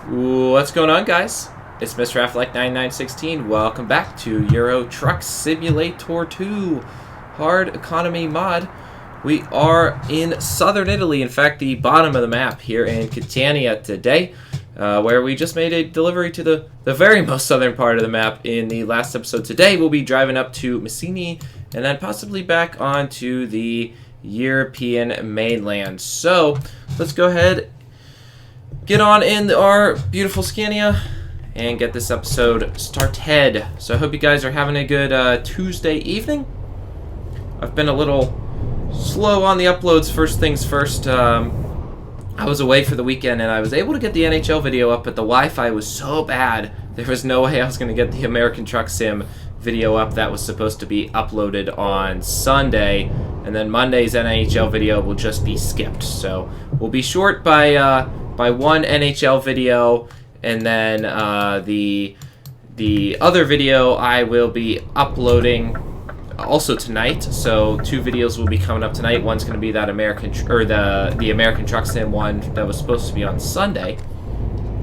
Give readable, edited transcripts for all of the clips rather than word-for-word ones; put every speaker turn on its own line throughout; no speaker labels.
What's going on, guys? It's Mr. Affleck9916. Welcome back to Euro Truck Simulator 2 Hard Economy Mod. We are in southern Italy, in fact the bottom of the map here in Catania today, where we just made a delivery to the very most southern part of the map in the last episode. Today we'll be driving up to Messini and then possibly back onto the European mainland. So let's go ahead, get on in our beautiful Scania and get this episode started. So I hope you guys are having a good Tuesday evening. I've been a little slow on the uploads. First things first, I was away for the weekend and I was able to get the NHL video up, but the Wi-Fi was so bad there was no way I was going to get the American Truck Sim video up that was supposed to be uploaded on Sunday, and then Monday's NHL video will just be skipped. So we'll be short by one NHL video, and then the other video I will be uploading also tonight. So two videos will be coming up tonight. One's going to be that the American Truck Sim one that was supposed to be on Sunday,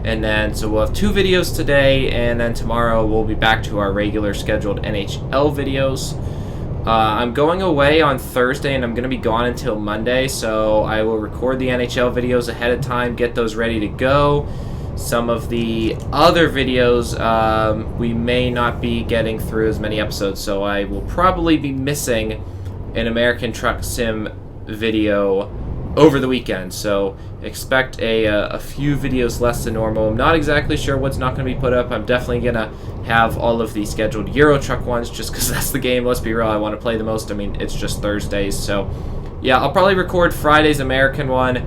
and then so we'll have two videos today, and then tomorrow we'll be back to our regular scheduled NHL videos. I'm going away on Thursday and I'm going to be gone until Monday, so I will record the NHL videos ahead of time, get those ready to go. Some of the other videos, we may not be getting through as many episodes, so I will probably be missing an American Truck Sim video over the weekend. So expect a few videos less than normal. I'm not exactly sure what's not going to be put up. I'm definitely going to have all of the scheduled Euro Truck ones just because that's the game, let's be real, I want to play the most. I mean, it's just Thursdays. So yeah, I'll probably record Friday's American one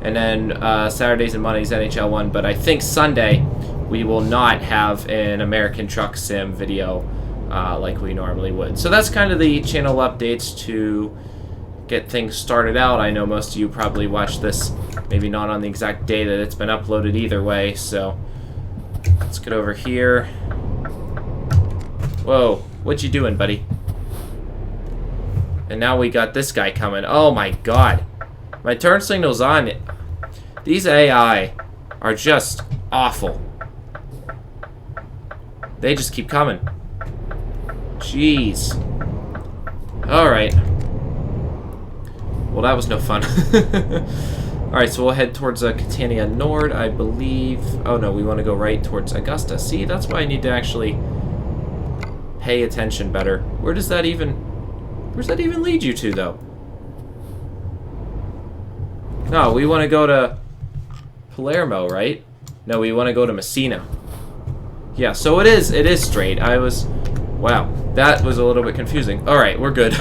and then Saturdays and Mondays NHL one, but I think Sunday we will not have an American Truck Sim video like we normally would. So that's kind of the channel updates to get things started out. I know most of you probably watched this maybe not on the exact day that it's been uploaded either way, so let's get over here. Whoa, what you doing, buddy? And now we got this guy coming. Oh my god, my turn signal's on. These AI are just awful. They just keep coming. Jeez. Alright. Well, that was no fun. Alright, so we'll head towards Catania Nord, I believe. Oh no, we want to go right towards Augusta. See, that's why I need to actually pay attention better. Where's that even lead you to, though? No, we want to go to Palermo, right? No, we want to go to Messina. Yeah, so it is straight. Wow, that was a little bit confusing. Alright, we're good.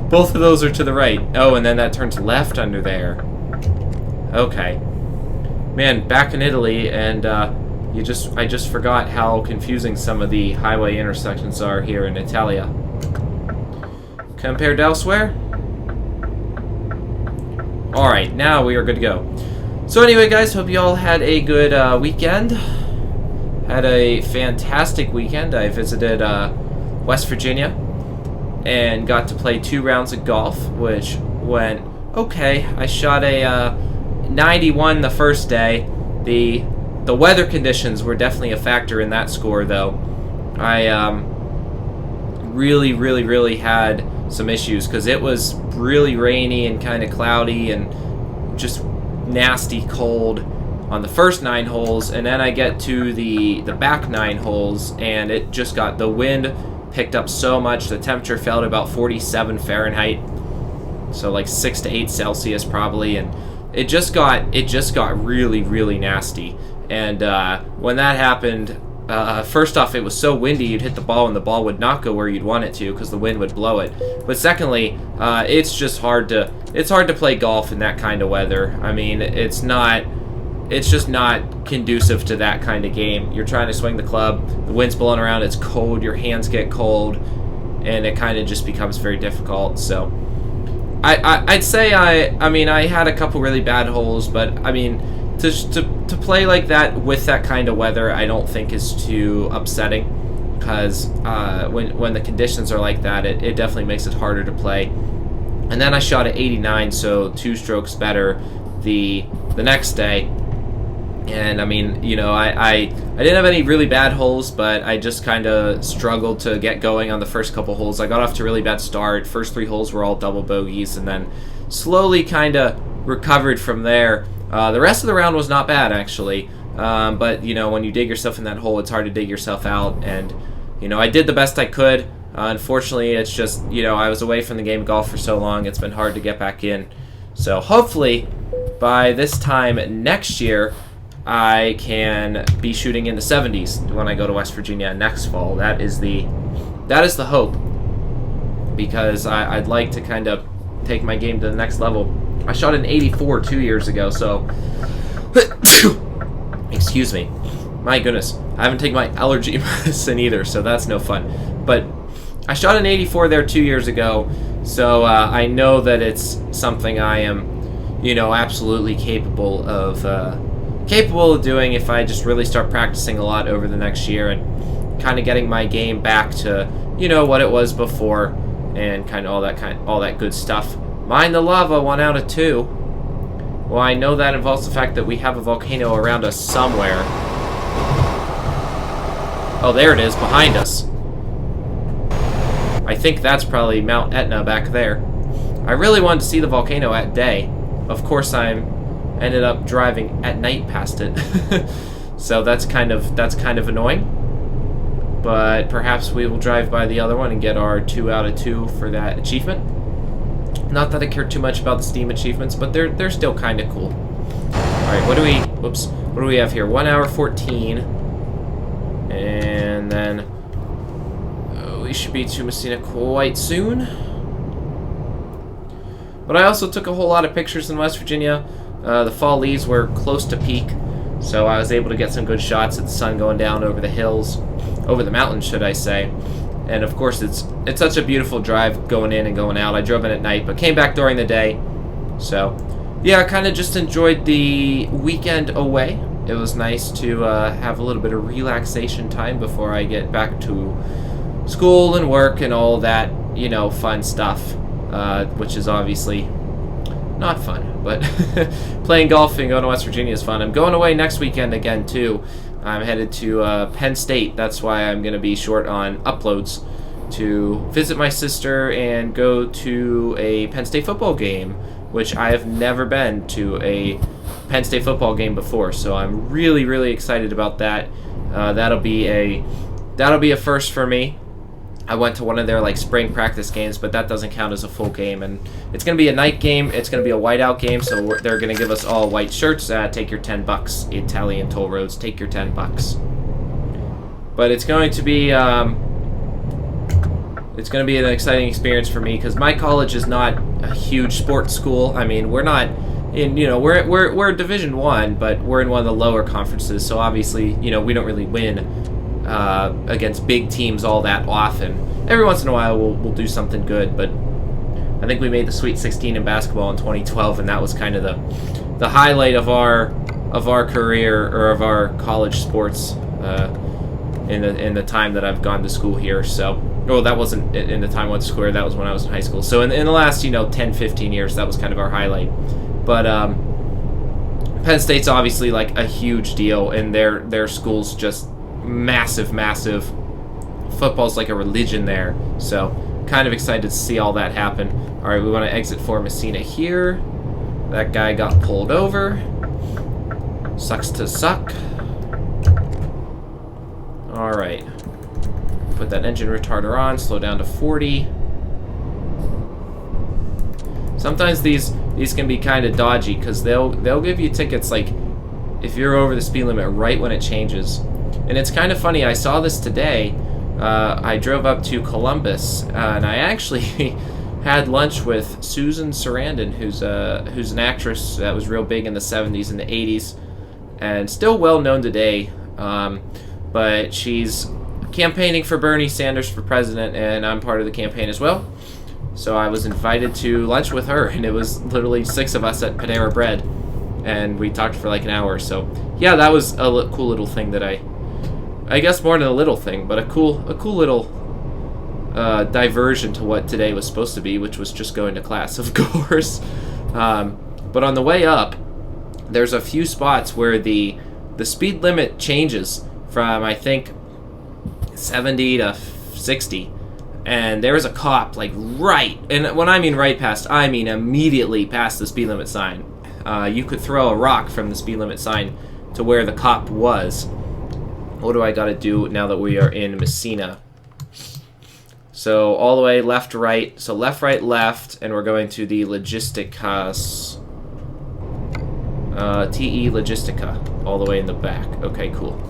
Both of those are to the right. Oh, and then that turns left under there. Okay. Man, back in Italy, and I just forgot how confusing some of the highway intersections are here in Italia. Compared to elsewhere? Alright, now we are good to go. So anyway, guys, hope you all had a good weekend. Had a fantastic weekend. I visited West Virginia and got to play 2 rounds of golf, which went okay. I shot a 91 the first day. The weather conditions were definitely a factor in that score, though. I really had some issues because it was really rainy and kind of cloudy and just nasty cold on the first 9 holes, and then I get to the back 9 holes and it just got, the wind picked up so much, the temperature fell to about 47 Fahrenheit, so like 6 to 8 Celsius probably, and it just got really nasty. And when that happened, first off, it was so windy you'd hit the ball and the ball would not go where you'd want it to because the wind would blow it. But secondly, it's just hard to play golf in that kind of weather. I mean, it's just not conducive to that kind of game. You're trying to swing the club, the wind's blowing around, it's cold, your hands get cold, and it kind of just becomes very difficult. So I'd say I mean I had a couple really bad holes, but I mean to play like that with that kind of weather I don't think is too upsetting, because when the conditions are like that, it definitely makes it harder to play. And then I shot at 89, so 2 strokes better the next day. And I mean, you know, I didn't have any really bad holes, but I just kind of struggled to get going on the first couple holes. I got off to a really bad start. First 3 holes were all double bogeys, and then slowly kind of recovered from there. The rest of the round was not bad, actually. But, you know, when you dig yourself in that hole, it's hard to dig yourself out. And, you know, I did the best I could. Unfortunately, it's just, you know, I was away from the game of golf for so long, it's been hard to get back in. So hopefully, by this time next year, I can be shooting in the 70s when I go to West Virginia next fall. That is the hope, because I'd like to kind of take my game to the next level. I shot an 84 2 years ago, so excuse me. My goodness, I haven't taken my allergy medicine either, so that's no fun. But I shot an 84 there 2 years ago, so I know that it's something I am, you know, absolutely capable of doing if I just really start practicing a lot over the next year and kind of getting my game back to, you know, what it was before, and kind of all that good stuff. Mine the lava, 1 out of 2. Well, I know that involves the fact that we have a volcano around us somewhere. Oh, there it is, behind us. I think that's probably Mount Etna back there. I really wanted to see the volcano at day. Of course, I ended up driving at night past it. So that's kind of annoying. But perhaps we will drive by the other one and get our 2 out of 2 for that achievement. Not that I care too much about the Steam achievements, but they're still kind of cool. Alright, what do we have here? 1 hour 14. And then we should be to Messina quite soon. But I also took a whole lot of pictures in West Virginia. The fall leaves were close to peak, so I was able to get some good shots of the sun going down over the hills, over the mountains, should I say. And of course, it's such a beautiful drive going in and going out. I drove in at night, but came back during the day. So, yeah, I kind of just enjoyed the weekend away. It was nice to have a little bit of relaxation time before I get back to school and work and all that, you know, fun stuff, which is obviously not fun, but playing golf and going to West Virginia is fun. I'm going away next weekend again, too. I'm headed to Penn State. That's why I'm going to be short on uploads, to visit my sister and go to a Penn State football game, which I have never been to a Penn State football game before. So I'm really, really excited about that. That'll be a first for me. I went to one of their like spring practice games, but that doesn't count as a full game. And it's going to be a night game. It's going to be a whiteout game, so they're going to give us all white shirts. Take your $10, Italian toll roads. Take your $10. But it's going to be an exciting experience for me, because my college is not a huge sports school. I mean, we're not in, you know, we're Division I, but we're in one of the lower conferences. So obviously, you know, we don't really win against big teams all that often. Every once in a while we'll do something good, but I think we made the Sweet 16 in basketball in 2012, and that was kind of the highlight of our career, or of our college sports in the time that I've gone to school here. So, well, that wasn't in the time I went to school here, that was when I was in high school. So in the last, you know, 10, 15 years, that was kind of our highlight. But Penn State's obviously like a huge deal, and their school's just massive. Football's like a religion there, so kind of excited to see all that happen. All right, we want to exit for Messina here. That guy got pulled over. Sucks to suck. All right, put that engine retarder on, slow down to 40. Sometimes these can be kind of dodgy, because they'll give you tickets like if you're over the speed limit right when it changes. And it's kind of funny, I saw this today. I drove up to Columbus, and I actually had lunch with Susan Sarandon, who's an actress that was real big in the 70s and the 80s, and still well known today. But she's campaigning for Bernie Sanders for president, and I'm part of the campaign as well. So I was invited to lunch with her, and it was literally 6 of us at Panera Bread, and we talked for like an hour. So yeah, that was a cool little thing that I guess more than a little thing, but a cool little diversion to what today was supposed to be, which was just going to class, of course. But on the way up, there's a few spots where the the speed limit changes from, I think, 70 to 60. And there was a cop, like, right, and when I mean right past, I mean immediately past the speed limit sign. You could throw a rock from the speed limit sign to where the cop was. What do I gotta do now that we are in Messina? So, all the way left, right. So, left, right, left, and we're going to the Logisticas. TE Logistica, all the way in the back. Okay, cool.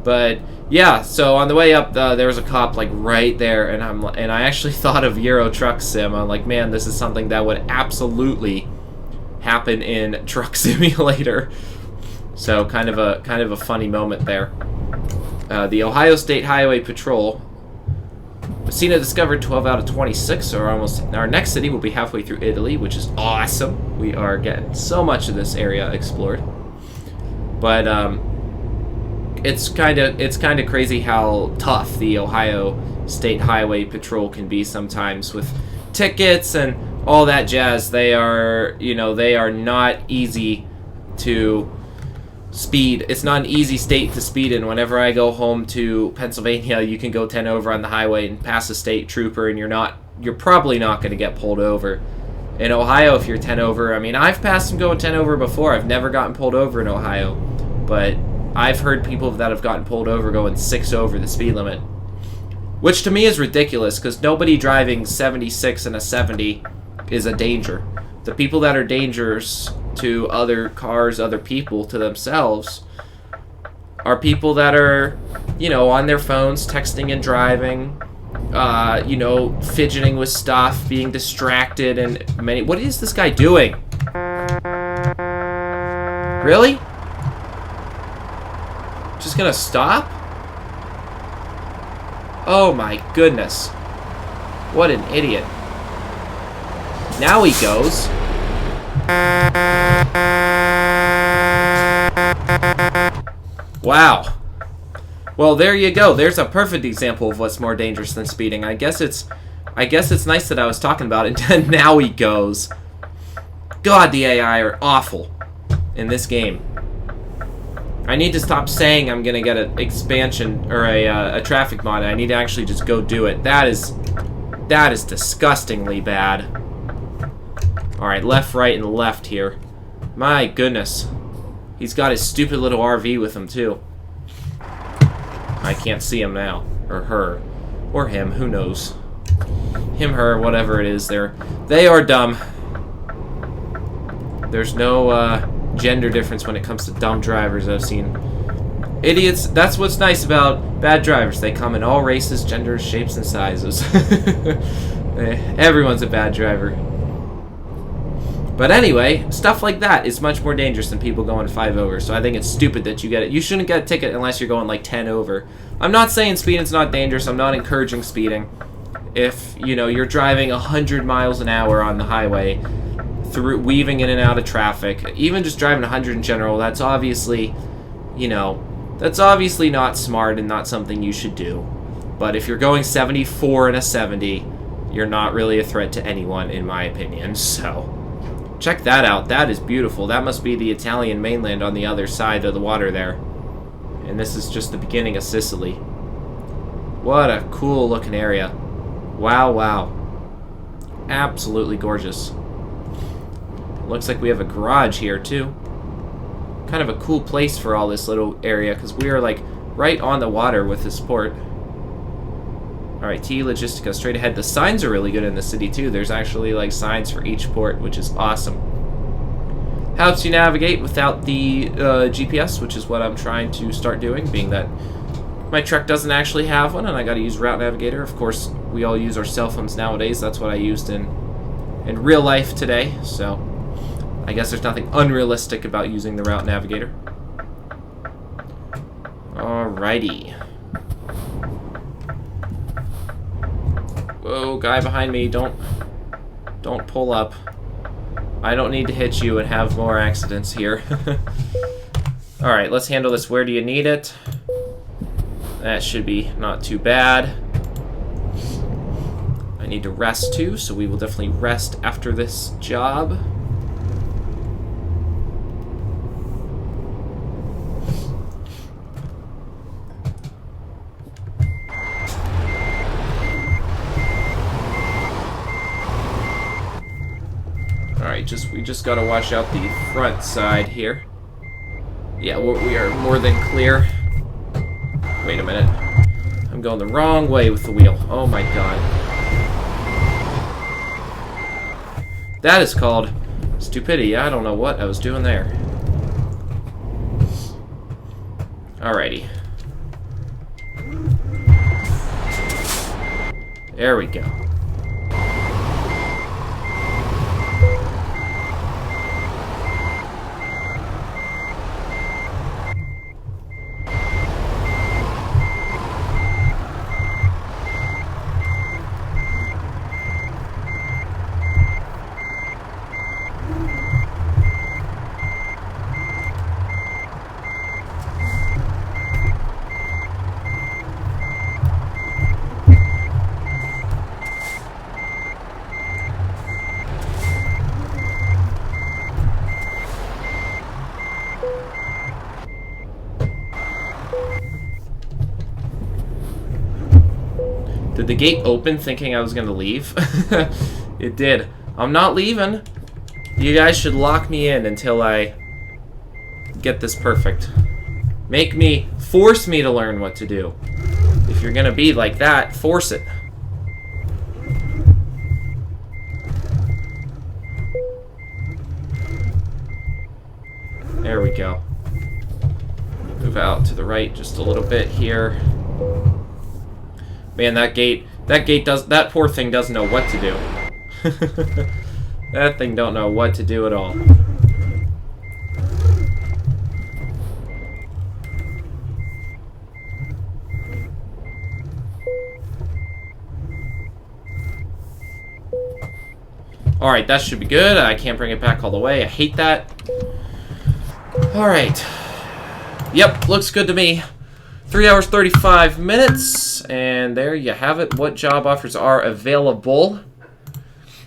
But yeah, so on the way up, there was a cop like right there, and I actually thought of Euro Truck Sim. I'm like, man, this is something that would absolutely happen in Truck Simulator. So kind of a funny moment there. The Ohio State Highway Patrol. Messina discovered 12 out of 26, or almost. Our next city will be halfway through Italy, which is awesome. We are getting so much of this area explored. But it's kind of crazy how tough the Ohio State Highway Patrol can be sometimes with tickets and all that jazz. They are not easy to speed. It's not an easy state to speed in. Whenever I go home to Pennsylvania, you can go 10 over on the highway and pass a state trooper, and you're probably not going to get pulled over. In Ohio, if you're 10 over, I mean, I've passed them going 10 over before. I've never gotten pulled over in Ohio, but I've heard people that have gotten pulled over going 6 over the speed limit, which to me is ridiculous, because nobody driving 76 and a 70 is a danger. The people that are dangerous to other cars, other people, to themselves, are people that are, on their phones, texting and driving, fidgeting with stuff, being distracted, and what is this guy doing? Really? Just gonna stop? Oh my goodness. What an idiot. Now he goes. Wow. Well, there you go. There's a perfect example of what's more dangerous than speeding. I guess it's nice that I was talking about it, and now he goes. God, the AI are awful in this game. I need to stop saying I'm gonna get an expansion or a traffic mod. I need to actually just go do it. That is disgustingly bad. All right, left, right, and left here. My goodness, he's got his stupid little RV with him too. I can't see him now, or her, or him. Who knows? Him, her, whatever it is. They are dumb. There's no gender difference when it comes to dumb drivers I've seen. Idiots, that's what's nice about bad drivers. They come in all races, genders, shapes, and sizes. Everyone's a bad driver. But anyway, stuff like that is much more dangerous than people going 5 over, so I think it's stupid that you get it. You shouldn't get a ticket unless you're going like 10 over. I'm not saying speeding's not dangerous. I'm not encouraging speeding. If, you're driving 100 miles an hour on the highway, weaving in and out of traffic, even just driving 100 in general, that's obviously, that's obviously not smart and not something you should do. But if you're going 74 and a 70, you're not really a threat to anyone, in my opinion. So check that out. That is beautiful. That must be the Italian mainland on the other side of the water there. And this is just the beginning of Sicily. What a cool looking area. Wow, wow. Absolutely gorgeous. Looks like we have a garage here too. Kind of a cool place for all this little area, because we are like right on the water with this port. Alright, T Logistica, straight ahead. The signs are really good in the city too. There's actually like signs for each port, which is awesome. Helps you navigate without the GPS, which is what I'm trying to start doing, being that my truck doesn't actually have one and I gotta use Route Navigator. Of course, we all use our cell phones nowadays. That's what I used in real life today, so I guess there's nothing unrealistic about using the Route Navigator. Alrighty. Whoa, guy behind me, don't pull up. I don't need to hit you and have more accidents here. Alright, let's handle this. Where do you need it? That should be not too bad. I need to rest too, so we will definitely rest after this job. Alright, we just gotta watch out the front side here. Yeah, we are more than clear. Wait a minute. I'm going the wrong way with the wheel. Oh my god. That is called stupidity. I don't know what I was doing there. Alrighty. There we go. Did the gate open thinking I was gonna leave? It did. I'm not leaving. You guys should lock me in until I get this perfect. Force me to learn what to do. If you're gonna be like that, force it. There we go. Move out to the right just a little bit here. Man, that poor thing doesn't know what to do. That thing don't know what to do at all. Alright, that should be good. I can't bring it back all the way. I hate that. Alright. Yep, looks good to me. 3 hours, 35 minutes. And there you have it. What job offers are available?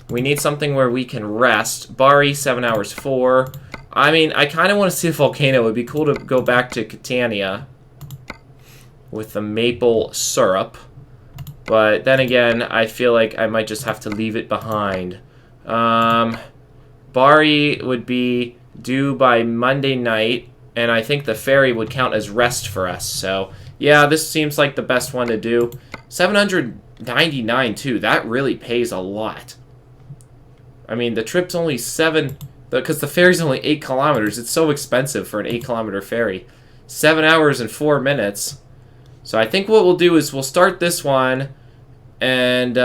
We need something where we can rest. Bari, 7 hours, 4. I mean, I kind of want to see a volcano. It would be cool to go back to Catania with the maple syrup. But then again, I feel like I might just have to leave it behind. Bari would be due by Monday night, and I think the ferry would count as rest for us. So, yeah, this seems like the best one to do. 799 too. That really pays a lot. I mean, the trip's only 7, because the ferry's only 8 kilometers. It's so expensive for an 8-kilometer ferry. 7 hours and 4 minutes. So I think what we'll do is we'll start this one, and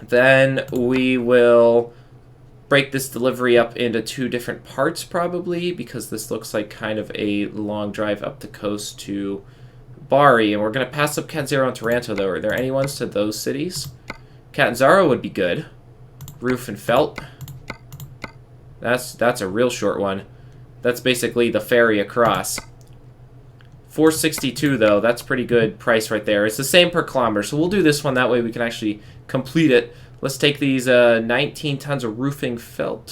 then we will break this delivery up into 2 different parts probably, because this looks like kind of a long drive up the coast to Bari, and we're going to pass up Catanzaro and Taranto though. Are there any ones to those cities? Catanzaro would be good. Roof and Felt. That's a real short one. That's basically the ferry across. 462 though, that's pretty good price right there. It's the same per kilometer, so we'll do this one. That way we can actually complete it. Let's take these 19 tons of roofing felt.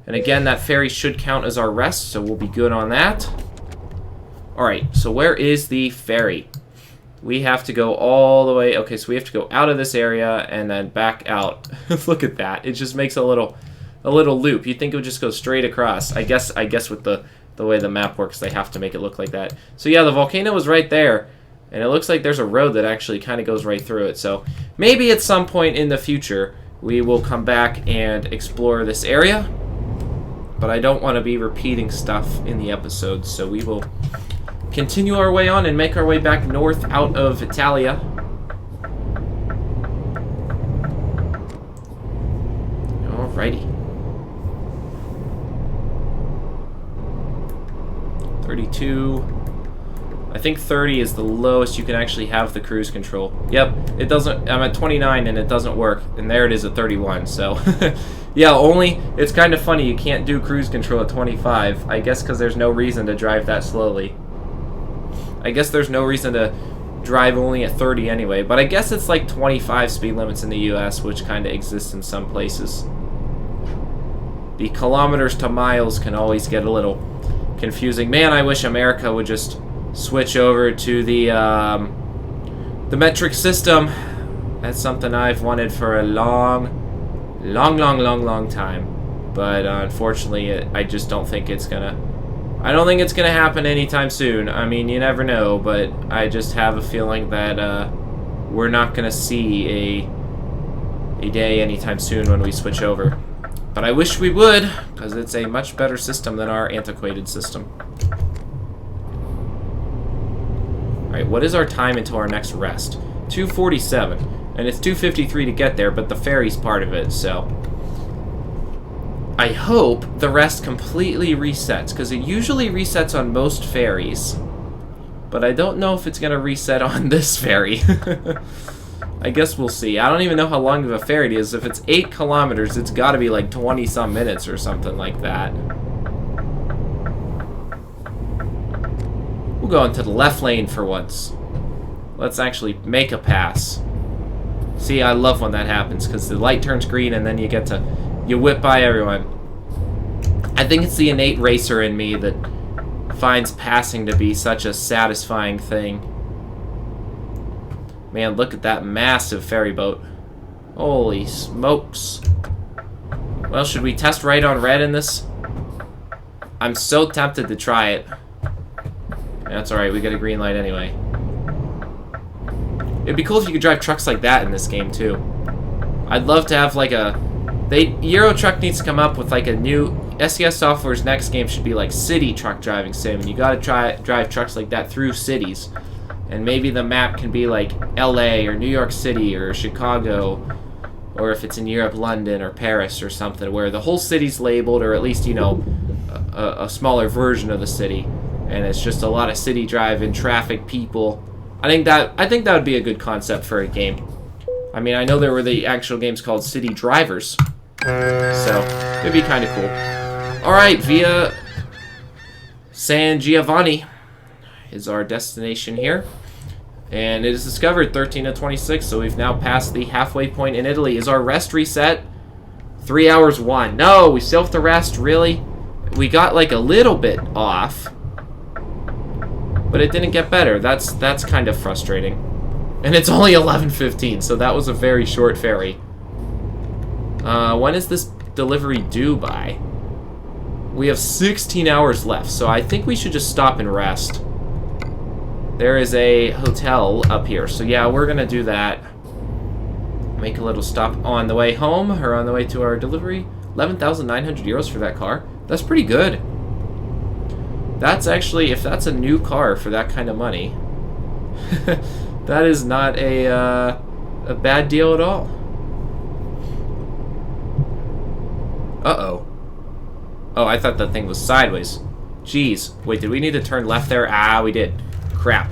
And again, that ferry should count as our rest, so we'll be good on that. Alright, so where is the ferry? We have to go all the way. Okay, so we have to go out of this area and then back out. Look at that. It just makes a little loop. You'd think it would just go straight across. I guess with the way the map works, they have to make it look like that. So yeah, the volcano was right there. And it looks like there's a road that actually kind of goes right through it. So maybe at some point in the future, we will come back and explore this area. But I don't want to be repeating stuff in the episodes, so we will continue our way on and make our way back north out of Italia. Alrighty. 32. I think 30 is the lowest you can actually have the cruise control. Yep, it doesn't. I'm at 29 and it doesn't work, and there it is at 31. So, yeah, it's kind of funny you can't do cruise control at 25. I guess because there's no reason to drive that slowly. I guess there's no reason to drive only at 30 anyway, but I guess it's like 25 speed limits in the US, which kind of exists in some places. The kilometers to miles can always get a little confusing. Man, I wish America would just switch over to the metric system. That's something I've wanted for a long, long, long, long, long time. But unfortunately, I just don't think it's gonna. I don't think it's gonna happen anytime soon. I mean, you never know, but I just have a feeling that we're not gonna see a day anytime soon when we switch over. But I wish we would, because it's a much better system than our antiquated system. Alright, what is our time until our next rest? 2:47. And it's 2:53 to get there, but the ferry's part of it, so... I hope the rest completely resets, because it usually resets on most ferries. But I don't know if it's going to reset on this ferry. I guess we'll see. I don't even know how long of a ferry it is. If it's 8 kilometers, it's got to be like 20-some minutes or something like that. We'll go into the left lane for once. Let's actually make a pass. See, I love when that happens, because the light turns green and then you get to... You whip by everyone. I think it's the innate racer in me that finds passing to be such a satisfying thing. Man, look at that massive ferry boat. Holy smokes. Well, should we test right on red in this? I'm so tempted to try it. That's alright, we get a green light anyway. It'd be cool if you could drive trucks like that in this game, too. I'd love to have, like, a... Euro Truck needs to come up with, like, a new... SES Software's next game should be, like, city truck driving sim. And you gotta drive trucks like that through cities. And maybe the map can be, like, LA or New York City or Chicago. Or if it's in Europe, London or Paris or something. Where the whole city's labeled, or at least, you know, a smaller version of the city. And it's just a lot of city driving, traffic, people... I think that would be a good concept for a game. I mean, I know there were the actual games called City Drivers, so it'd be kind of cool. All right, via San Giovanni is our destination here, and it is discovered 13 to 26. So we've now passed the halfway point in Italy. Is our rest reset? 3 hours 1. No, we still have to rest. Really? We got like a little bit off. But it didn't get better. That's kind of frustrating. And it's only 11:15, so that was a very short ferry. When is this delivery due by? We have 16 hours left, so I think we should just stop and rest. There is a hotel up here, so yeah, we're gonna do that. Make a little stop on the way home, or on the way to our delivery. 11,900 euros for that car. That's pretty good. That's actually, if that's a new car for that kind of money, that is not a bad deal at all. Uh-oh. Oh, I thought that thing was sideways. Jeez. Wait, did we need to turn left there? Ah, we did. Crap.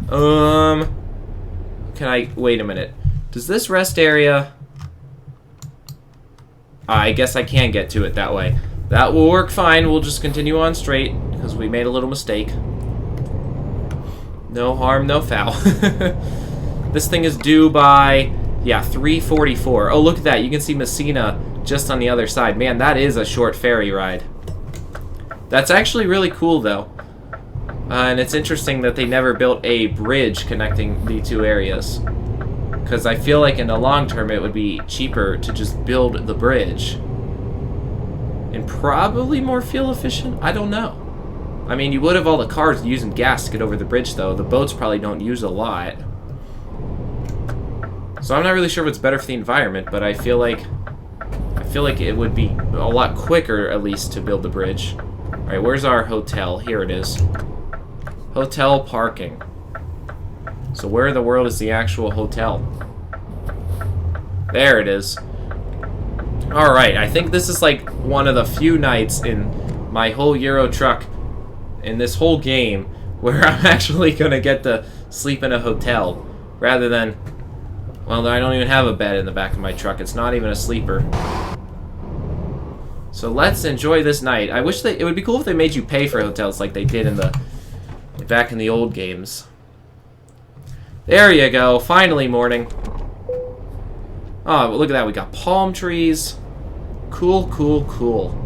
Can I... Wait a minute. Does this rest area... I guess I can get to it that way. That will work fine. We'll just continue on straight, because we made a little mistake. No harm, no foul. This thing is due by, yeah, 3:44. Oh, look at that. You can see Messina just on the other side. Man, that is a short ferry ride. That's actually really cool, though. And it's interesting that they never built a bridge connecting the two areas. Because I feel like in the long term it would be cheaper to just build the bridge. And probably more fuel efficient? I don't know. I mean, you would have all the cars using gas to get over the bridge, though. The boats probably don't use a lot. So I'm not really sure what's better for the environment, but I feel like it would be a lot quicker, at least, to build the bridge. Alright, where's our hotel? Here it is. Hotel parking. So where in the world is the actual hotel? There it is. Alright, I think this is like one of the few nights in my whole Euro Truck, in this whole game, where I'm actually gonna get to sleep in a hotel, rather than, well, I don't even have a bed in the back of my truck. It's not even a sleeper. So let's enjoy this night. I wish it would be cool if they made you pay for hotels like they did in back in the old games. There you go, finally morning. Oh, look at that, we got palm trees. Cool, cool, cool.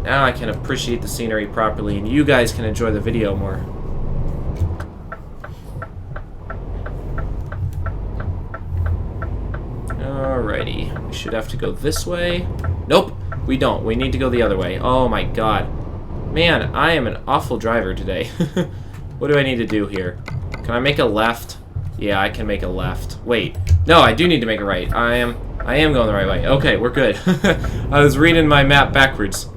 Now I can appreciate the scenery properly, and you guys can enjoy the video more. Alrighty. We should have to go this way. Nope, we don't. We need to go the other way. Oh my god. Man, I am an awful driver today. What do I need to do here? Can I make a left? Yeah, I can make a left. Wait. No, I do need to make a right. I am going the right way. Okay, we're good. I was reading my map backwards.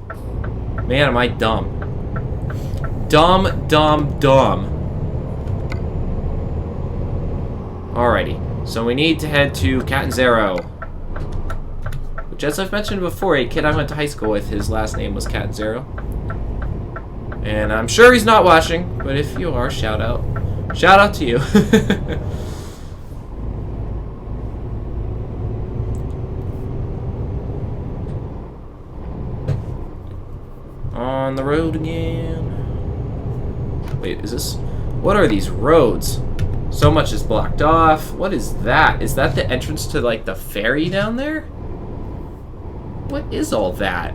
Man, am I dumb. Dumb, dumb, dumb. Alrighty. So we need to head to Catanzaro. Which, as I've mentioned before, a kid I went to high school with, his last name was Catanzaro. And I'm sure he's not watching, but if you are, shout out. Shout out to you. On the road again. Wait, is this... What are these roads? So much is blocked off. What is that? Is that the entrance to, like, the ferry down there? What is all that?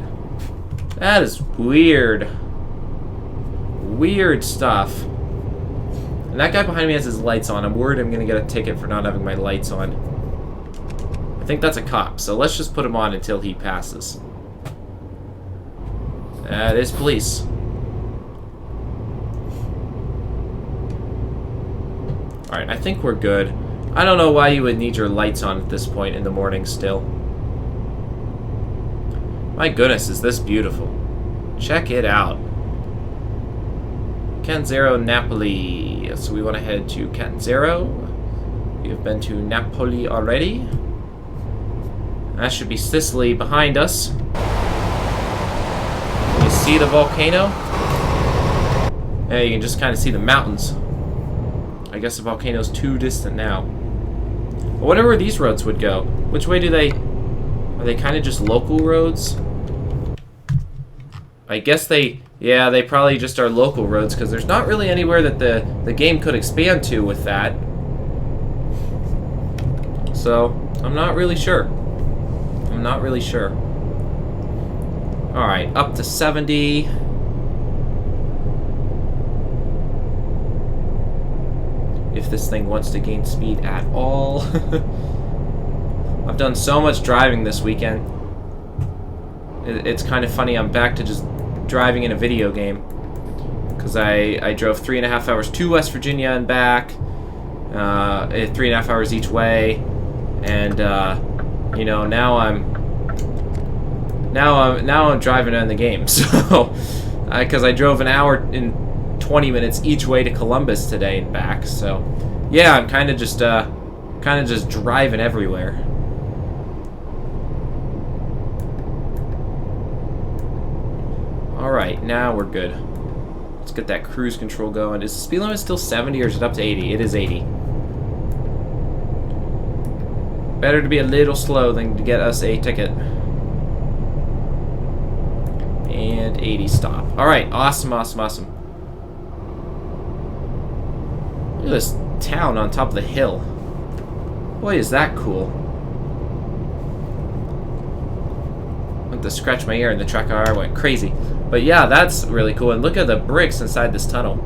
That is weird. Weird stuff. And that guy behind me has his lights on. I'm worried I'm gonna get a ticket for not having my lights on. I think that's a cop, so let's just put him on until he passes. That is police. Alright, I think we're good. I don't know why you would need your lights on at this point in the morning still. My goodness, is this beautiful. Check it out. Catanzaro, Napoli. So we want to head to Catanzaro. We have been to Napoli already. That should be Sicily behind us. You see the volcano? Yeah, you can just kind of see the mountains. I guess the volcano's too distant now. I wonder where these roads would go. Which way do they... Are they kind of just local roads? I guess they... Yeah, they probably just are local roads, because there's not really anywhere that the game could expand to with that. So, I'm not really sure. I'm not really sure. Alright, up to 70. If this thing wants to gain speed at all. I've done so much driving this weekend. It's kind of funny, I'm back to just driving in a video game. Because I drove 3.5 hours to West Virginia and back. 3.5 hours each way. And, you know, now I'm driving in the game. So, because I drove an hour in 20 minutes each way to Columbus today and back. So, yeah, I'm kind of just driving everywhere. Alright, now we're good. Let's get that cruise control going. Is the speed limit still 70 or is it up to 80? It is 80. Better to be a little slow than to get us a ticket. And 80 stop. Alright, awesome, awesome, awesome. Look at this town on top of the hill. Boy, is that cool. I went to scratch my ear and the track car went crazy. But yeah, that's really cool. And look at the bricks inside this tunnel.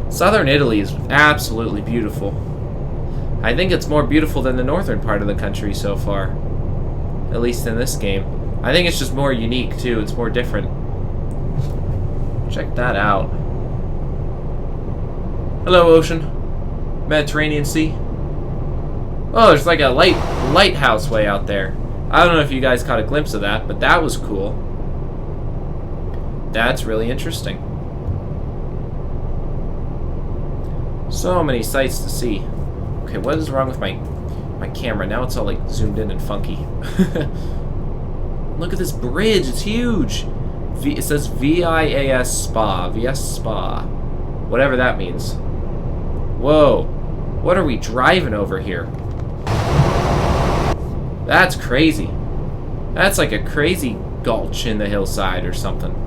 Southern Italy is absolutely beautiful. I think it's more beautiful than the northern part of the country so far. At least in this game. I think it's just more unique too. It's more different. Check that out. Hello, ocean. Mediterranean Sea. Oh, there's like a lighthouse way out there. I don't know if you guys caught a glimpse of that, but that was cool. That's really interesting. So many sights to see. Okay, what is wrong with my camera? Now it's all like zoomed in and funky. Look at this bridge, it's huge. It says VIAS Spa, VS Spa. Whatever that means. Whoa, what are we driving over here? That's crazy. That's like a crazy gulch in the hillside or something.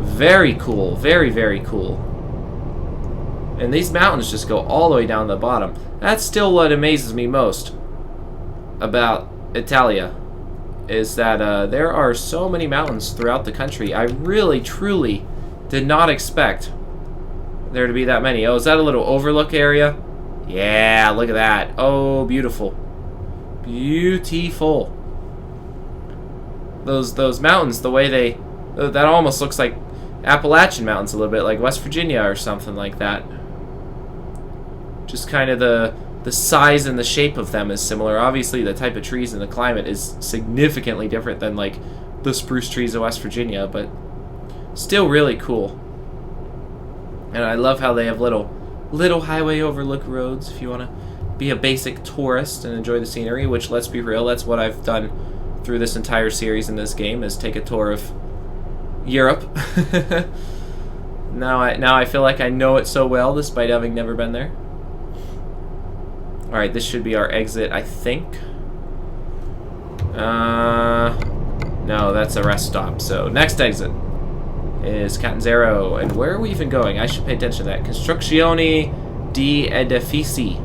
Very cool, very, very cool. And these mountains just go all the way down to the bottom. That's still what amazes me most about Italia, is that there are so many mountains throughout the country. I really, truly did not expect there to be that many. Oh, is that a little overlook area? Yeah, look at that. Oh, beautiful. Beautiful. Those mountains, the way they... That almost looks like Appalachian Mountains a little bit, like West Virginia or something like that. Just kind of the size and the shape of them is similar. Obviously, the type of trees and the climate is significantly different than, like, the spruce trees of West Virginia, but still really cool. And I love how they have little highway overlook roads if you want to be a basic tourist and enjoy the scenery, which, let's be real, that's what I've done through this entire series in this game, is take a tour of Europe. Now I feel like I know it so well, despite having never been there. Alright, this should be our exit, I think. No, that's a rest stop. So, next exit is Catanzaro. And where are we even going? I should pay attention to that. Costruzione di Edifici.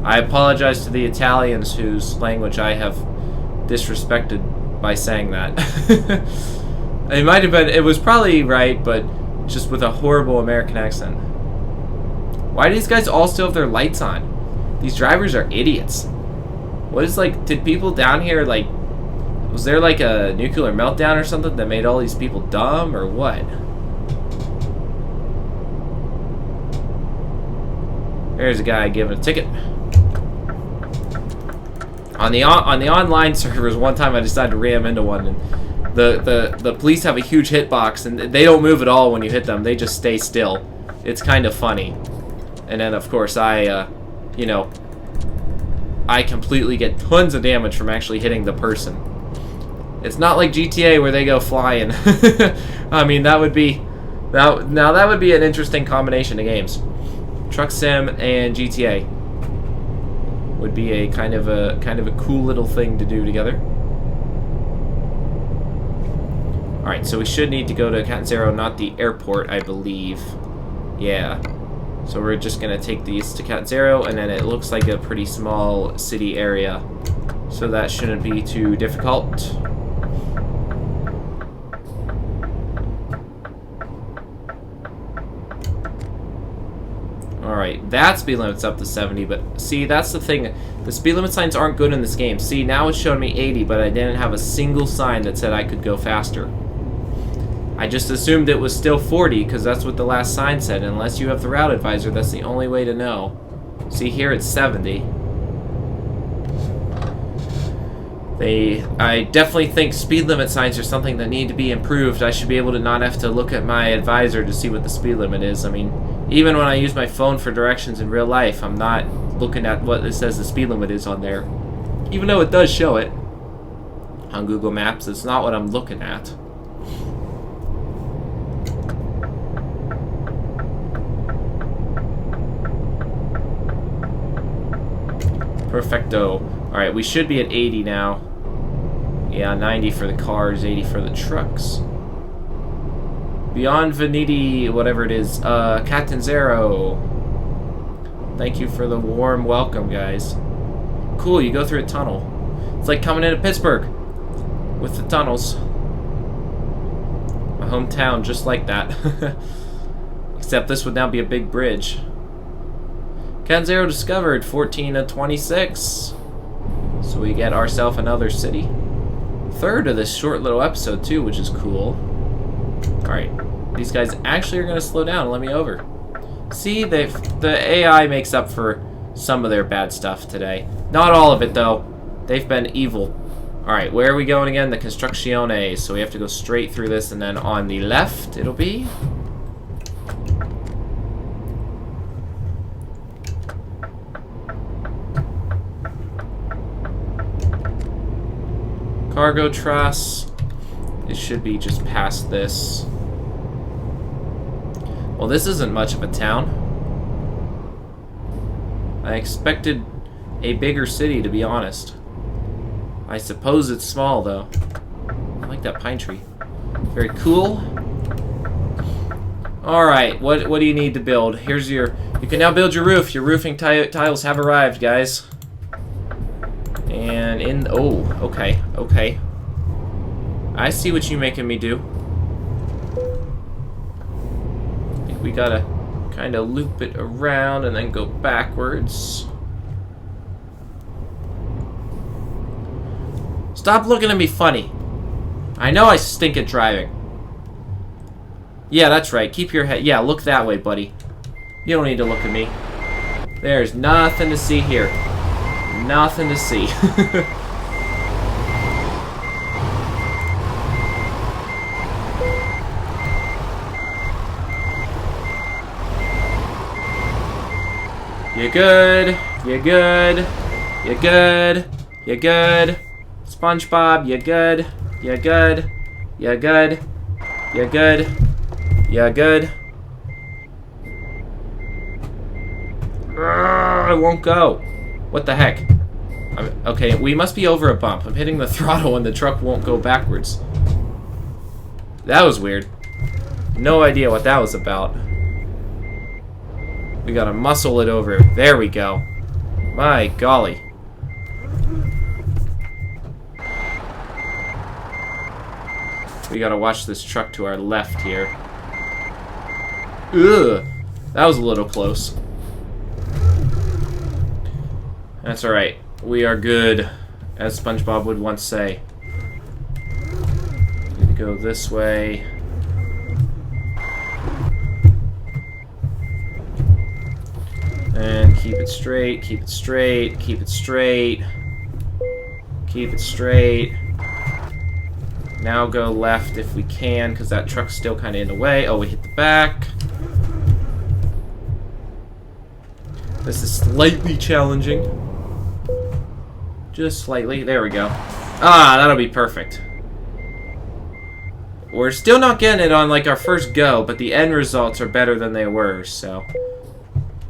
I apologize to the Italians whose language I have disrespected by saying that. It might have been, it was probably right, but just with a horrible American accent. Why do these guys all still have their lights on? These drivers are idiots. What is, like, did people down here, like, was there like a nuclear meltdown or something that made all these people dumb, or what? There's a guy giving a ticket. On the online servers, one time I decided to ram into one, and the police have a huge hitbox, and they don't move at all when you hit them. They just stay still. It's kind of funny. And then, of course, you know, I completely get tons of damage from actually hitting the person. It's not like GTA where they go flying. I mean, that would be that would be an interesting combination of games. Truck Sim and GTA would be a kind of a cool little thing to do together. All right, so we should need to go to Catanzaro, not the airport, I believe. Yeah. So we're just gonna take these to Catanzaro, and then it looks like a pretty small city area, so that shouldn't be too difficult. Alright, that speed limit's up to 70, but see, that's the thing. The speed limit signs aren't good in this game. See, now it's showing me 80, but I didn't have a single sign that said I could go faster. I just assumed it was still 40, because that's what the last sign said. Unless you have the route advisor, that's the only way to know. See, here it's 70. I definitely think speed limit signs are something that need to be improved. I should be able to not have to look at my advisor to see what the speed limit is. I mean, even when I use my phone for directions in real life, I'm not looking at what it says the speed limit is on there. Even though it does show it on Google Maps, it's not what I'm looking at. Perfecto. Alright, we should be at 80 now. Yeah, 90 for the cars, 80 for the trucks. Beyond Veneti, whatever it is, Catanzaro. Thank you for the warm welcome, guys. Cool, you go through a tunnel. It's like coming into Pittsburgh with the tunnels. My hometown, just like that. Except this would now be a big bridge. Catanzaro discovered, 14 of 26. So we get ourselves another city. Third of this short little episode too, which is cool. Alright, these guys actually are going to slow down and let me over. See, the AI makes up for some of their bad stuff today. Not all of it though. They've been evil. Alright, where are we going again? The Costruzione. So we have to go straight through this, and then on the left it'll be... Cargo truss. It should be just past this. Well, this isn't much of a town. I expected a bigger city, to be honest. I suppose it's small, though. I like that pine tree. Very cool. Alright, what do you need to build? Here's your... You can now build your roof. Your roofing tiles have arrived, guys. And in... Oh, okay, okay. I see what you're making me do. I think we gotta kind of loop it around and then go backwards. Stop looking at me funny. I know I stink at driving. Yeah, that's right. Keep your head. Yeah, look that way, buddy. You don't need to look at me. There's nothing to see here. Nothing to see. You're good. You're good. You're good. You're good. SpongeBob, you're good. You're good. You're good. You're good. You're good. I won't go. What the heck? Okay, we must be over a bump. I'm hitting the throttle and the truck won't go backwards. That was weird. No idea what that was about. We gotta muscle it over. There we go. My golly. We gotta watch this truck to our left here. Ugh. That was a little close. That's alright. We are good, as SpongeBob would once say. Need to go this way. And keep it straight, keep it straight, keep it straight. Keep it straight. Now go left if we can, because that truck's still kind of in the way. Oh, we hit the back. This is slightly challenging. Just slightly. There we go. Ah, that'll be perfect. We're still not getting it on like our first go, but the end results are better than they were, so.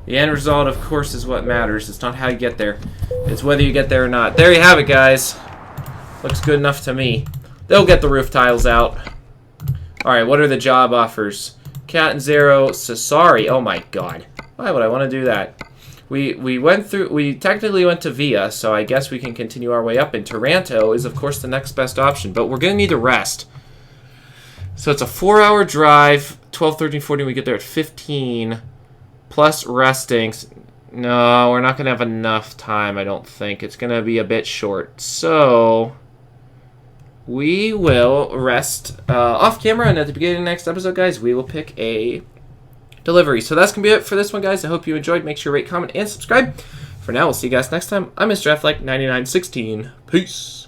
The end result, of course, is what matters. It's not how you get there. It's whether you get there or not. There you have it, guys. Looks good enough to me. They'll get the roof tiles out. Alright, what are the job offers? Cat and Zero, Sassari. Oh my god. Why would I want to do that? We technically went to Via, so I guess we can continue our way up. And Taranto is, of course, the next best option. But we're going to need to rest. So it's a 4-hour drive. 12, 13, 14. We get there at 15. Plus resting. No, we're not going to have enough time, I don't think. It's going to be a bit short. So we will rest off camera, and at the beginning of the next episode, guys, we will pick a delivery. So that's going to be it for this one, guys. I hope you enjoyed. Make sure to rate, comment, and subscribe. For now, we'll see you guys next time. I'm Mr. Affleck, 9916. Peace.